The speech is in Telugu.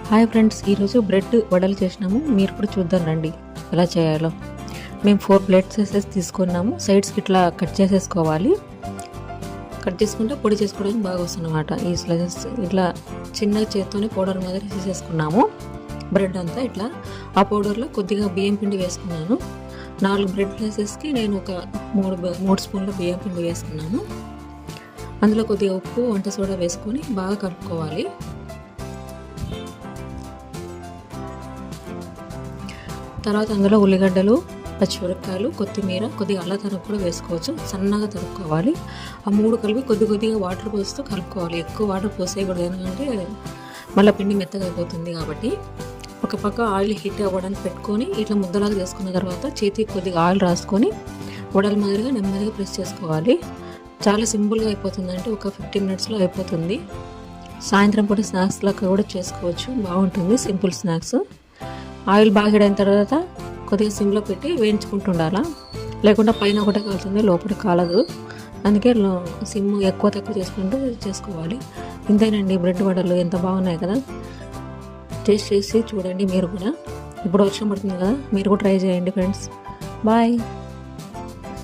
హాయ్ ఫ్రెండ్స్, ఈరోజు బ్రెడ్ వడలు చేసినాము. మీరు కూడా చూద్దాం రండి ఎలా చేయాలో. మేము 4 ప్లేట్స్ తీసుకున్నాము. సైడ్స్కి ఇట్లా కట్ చేసేసుకోవాలి. కట్ చేసుకుంటే పొడి చేసుకోవడానికి బాగా వస్తుందన్నమాట. ఈ స్లైసెస్ ఇట్లా చిన్న చేత్తోనే పౌడర్ మాదిరి తీసేసుకున్నాము. బ్రెడ్ అంతా ఇట్లా ఆ పౌడర్లో కొద్దిగా బియ్యం పిండి వేసుకున్నాను. 4 బ్రెడ్ స్లైసెస్కి నేను ఒక 3 స్పూన్ల బియ్యం పిండి వేసుకున్నాను. అందులో కొద్దిగా ఉప్పు, వంట సోడా వేసుకొని బాగా కలుపుకోవాలి. తర్వాత అందులో ఉల్లిగడ్డలు, పచ్చిమిరపకాయలు, కొత్తిమీర, కొద్దిగా అల్లం తరుగు కూడా వేసుకోవచ్చు. సన్నగా తరుక్కోవాలి. ఆ 3 కలిపి కొద్దిగా వాటర్ పోస్తూ కలుపుకోవాలి. ఎక్కువ వాటర్ పోసేయకూడదు, ఎందుకంటే మళ్ళీ పిండి మెత్తగా అయిపోతుంది కాబట్టి. ఒక పక్క ఆయిల్ హీట్ అవ్వడానికి పెట్టుకొని ఇట్లా ముద్దలాగా చేసుకున్న తర్వాత చేతికి కొద్దిగా ఆయిల్ రాసుకొని వడల మాదిరిగా నెమ్మదిగా ప్రెస్ చేసుకోవాలి. చాలా సింపుల్గా అయిపోతుంది, అంటే ఒక 15 మినిట్స్లో అయిపోతుంది. సాయంత్రం పూట స్నాక్స్ లాగా కూడా చేసుకోవచ్చు, బాగుంటుంది. Simple snacks. ఆయిల్ బాగా హీట్ అయిన తర్వాత కొద్దిగా సిమ్లో పెట్టి వేయించుకుంటుండాలా, లేకుండా పైన ఒకటే కాలుతుంది, లోపల కాలదు. అందుకే సిమ్ ఎక్కువ తక్కువ చేసుకుంటూ చేసుకోవాలి. ఇంతేనండి, బ్రెడ్ వడలు ఎంత బాగున్నాయి కదా. టేస్ట్ చేసి చూడండి మీరు కూడా. ఇప్పుడు వర్షం పడుతుంది కదా, మీరు కూడా ట్రై చేయండి ఫ్రెండ్స్. బాయ్.